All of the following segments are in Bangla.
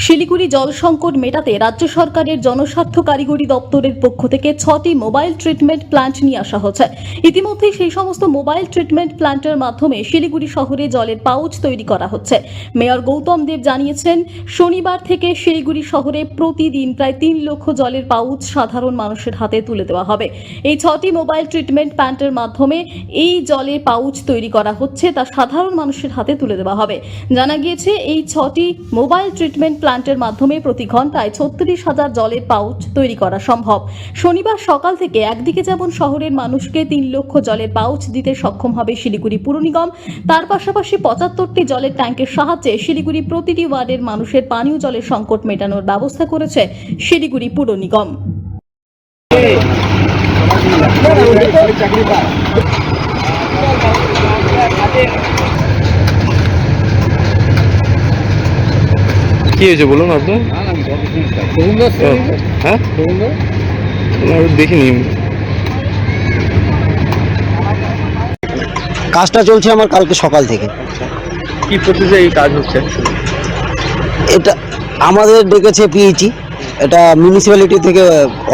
শিলিগুড়ি জল সংকট মেটাতে রাজ্য সরকারের জনস্বার্থ কারিগরি দপ্তরের পক্ষ থেকে 6টি মোবাইল ট্রিটমেন্ট প্ল্যান্ট নিয়ে আসা হচ্ছে। ইতিমধ্যে সেই সমস্ত মোবাইল ট্রিটমেন্ট প্ল্যান্টের মাধ্যমে শিলিগুড়ি শহরে জলের পাউচ তৈরি করা হচ্ছে। মেয়র গৌতম দেব জানিয়েছেন, শনিবার থেকে শিলিগুড়ি শহরে প্রতিদিন প্রায় 3 লক্ষ জলের পাউচ সাধারণ মানুষের হাতে তুলে দেওয়া হবে। এই 6টি মোবাইল ট্রিটমেন্ট প্ল্যান্টের মাধ্যমে এই জলের পাউচ তৈরি করা হচ্ছে, তা সাধারণ মানুষের হাতে তুলে দেওয়া হবে। জানা গিয়েছে, এই 6টি মোবাইল ট্রিটমেন্ট প্ল্যান্টের মাধ্যমে প্রতি ঘন্টায় 36,000 জলের পাউচ তৈরি করা সম্ভব। শনিবার সকাল থেকে একদিকে যেমন শহরের মানুষকে 3 লক্ষ জলের পাউচ দিতে সক্ষম হবে শিলিগুড়ি পুর নিগম, তার পাশাপাশি 75টি জলের ট্যাঙ্কের সাহায্যে শিলিগুড়ি প্রতিটি ওয়ার্ডের মানুষের পানীয় জলের সংকট মেটানোর ব্যবস্থা করেছে শিলিগুড়ি পুর নিগম। কি হয়েছে বলুন আপনার? হ্যাঁ দেখিনি। কাজটা চলছে আমার কালকে সকাল থেকে। কি প্রসেসে এই কাজ হচ্ছে? এটা আমাদের ডেকেছে পিএইচই, এটা মিউনিসিপ্যালিটি থেকে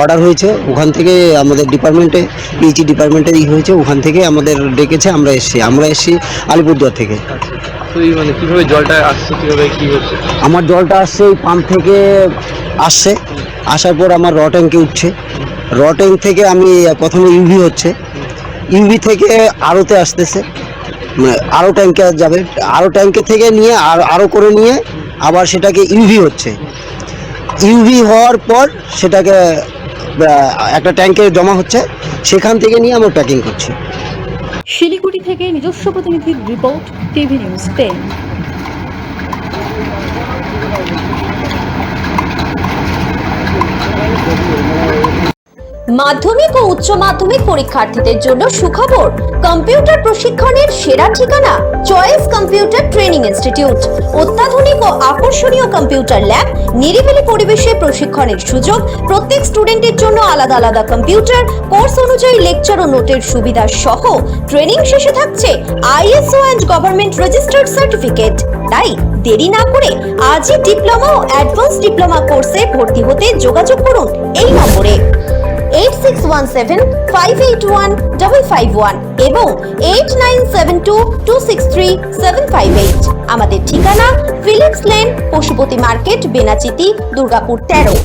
অর্ডার হয়েছে, ওখান থেকে আমাদের ডিপার্টমেন্টে পিএইচই ডিপার্টমেন্টেই হয়েছে, ওখান থেকে আমাদের ডেকেছে, আমরা এসেছি আলিপুরদুয়ার থেকে। তো এই মানে কীভাবে জলটা আসছে, কীভাবে কী হচ্ছে? আমার জলটা আসছে এই পাম্প থেকে আসছে, আসার পর আমার র ট্যাঙ্কে উঠছে, র ট্যাঙ্ক থেকে আমি প্রথমে ইউভি হচ্ছে, ইউভি থেকে আরোতে আসতেছে, মানে আরও ট্যাঙ্কে যাবে, আরও ট্যাঙ্কে থেকে নিয়ে আরও করে নিয়ে আবার সেটাকে ইউভি হচ্ছে, ইউভি হওয়ার পর সেটাকে একটা ট্যাঙ্কে জমা হচ্ছে, সেখান থেকে নিয়ে আমরা প্যাকিং করছি। শিলিগুড়ি থেকে নিজস্ব প্রতিনিধির রিপোর্ট, টিভি নিউজ 10। মাধ্যমিক ও উচ্চ মাধ্যমিক পরীক্ষার্থীদের জন্য সুখবর, কম্পিউটার প্রশিক্ষণের সেরা ঠিকানা চয়েস কম্পিউটার ট্রেনিং ইনস্টিটিউট। অত্যাধুনিক ও আকর্ষণীয় কম্পিউটার ল্যাব, নিরিবিলি পরিবেশে প্রশিক্ষণের সুযোগ, প্রত্যেক স্টুডেন্টের জন্য আলাদা আলাদা কম্পিউটার, কোর্স অনুযায়ী লেকচার ও নোটের সুবিধা সহ ট্রেনিং শেষে থাকছে ISO and government registered certificate. তাই দেরি না করে আজই ডিপ্লোমা ও অ্যাডভান্স ডিপ্লোমা কোর্সে ভর্তি হতে যোগাযোগ করুন এই নম্বরে 8617581551 এবং 8972263758। আমাদের ঠিকানা Felix lane, Pashupati market, Benachiti, Durgapur 13।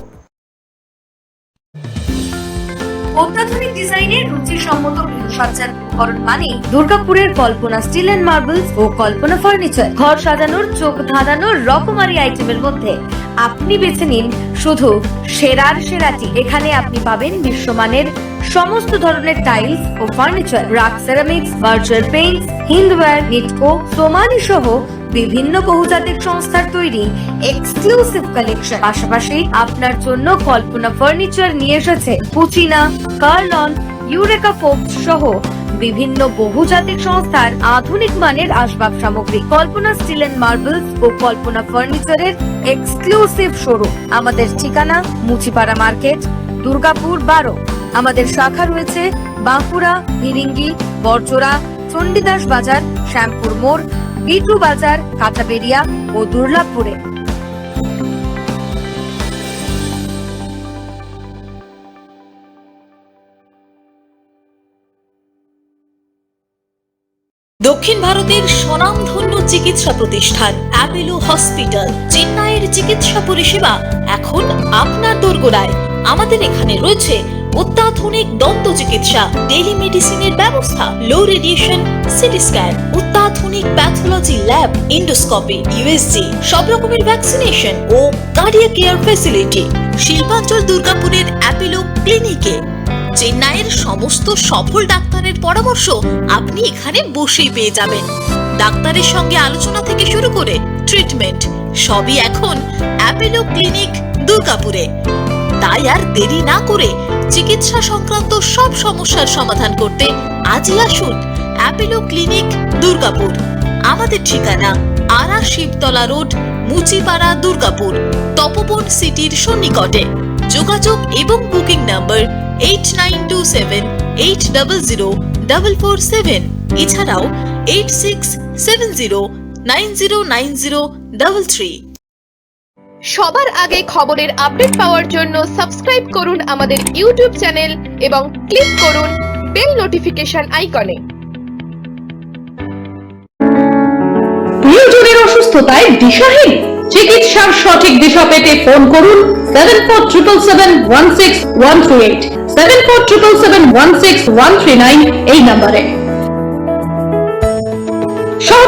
অত্যাধুনিক ডিজাইনের রুচিসম্মত গৃহসজ্জার উপকরণ মানে দুর্গাপুরের কল্পনা স্টিল এন্ড মার্বেলস ও কল্পনা ফার্নিচার। ঘর সাজানোর, চোখ ধাঁধানোর রকমারি আইটেমের মধ্যে আপনি বেছে নিন শুধু সেরার সেরাটি। এখানে আপনি পাবেন বিশ্বমানের সমস্ত ধরনের টাইলস ও furniture, RAK ceramics, virtual paints, Hindware, Nitco, Somany সহ বিভিন্ন বহুজাতিক সংস্থার তৈরি এক্সক্লুসিভ কালেকশন। পাশাপাশি আপনার জন্য কল্পনা ফার্নিচার নিয়ে এসেছে কুচিনা, কার্লন, ইউরেকা ফোকস সহ বিভিন্ন বহুজাতিক সংস্থার আধুনিক মানের আসবাব সামগ্রী। কল্পনা স্টিল এন্ড মার্বেলস ও কল্পনা ফার্নিচারের এক্সক্লুসিভ শোরুম। আমাদের ঠিকানা মুচিপাড়া মার্কেট, দুর্গাপুর 12। আমাদের শাখা রয়েছে বাঁকুড়া, ভিরিঙ্গি, বরজোড়া, চণ্ডীদাস বাজার, শ্যামপুর মোড়, বিটু বাজার, কাঁচাবেড়িয়া ও দুর্লাভপুরে। দক্ষিণ ভারতের স্বনামধন্য চিকিৎসা প্রতিষ্ঠান অ্যাপেলো হসপিটাল, চেন্নাইয়ের চিকিৎসা পরিষেবা এখন আপনার দোরগোড়ায়। আমাদের এখানে রয়েছে অত্যাধুনিক দন্ত চিকিৎসা, টেলিমেডিসিনের ব্যবস্থা, লো রেডিয়েশন সিটি স্ক্যান, অত্যাধুনিক প্যাথোলজি ল্যাব, ইন্ডোস্কোপি, ইউএসজি, সব রকমের ভ্যাকসিনেশন ও কার্ডিয়াক কেয়ার ফ্যাসিলিটি। শিল্পাঞ্চল দুর্গাপুরের অ্যাপেলো ক্লিনিকে চেন্নাইয়ের সমস্ত সফল ডাক্তারের পরামর্শ আপনি এখানে বসেই পেয়ে যাবেন। ডাক্তারের সঙ্গে আলোচনা থেকে শুরু করে ট্রিটমেন্ট সবই এখন অ্যাপেলো ক্লিনিক দুর্গাপুরে। তাই আর দেরি না করে চিকিৎসা সংক্রান্ত সব সমস্যার সমাধান করতে আজই আসুন অ্যাপেলো ক্লিনিক দুর্গাপুর। আমাদের ঠিকানা আরা শিবতলা রোড, মুচিপাড়া, দুর্গাপুর, তপবন সিটির সন্নিকটে। যোগাযোগ এবং বুকিং নাম্বার 8927800447। এছাড়াও 8670909033। সবার আগে খবরের আপডেট পাওয়ার জন্য সাবস্ক্রাইব করুন আমাদের ইউটিউব চ্যানেল এবং ক্লিক করুন বেল নোটিফিকেশন আইকনে। প্রিয়জনের অসুস্থতায় দিশাহীন, চিকিৎসার সঠিক দিশা পেতে ফোন করুন 7477716138, 7477716139 এই নম্বরে। সব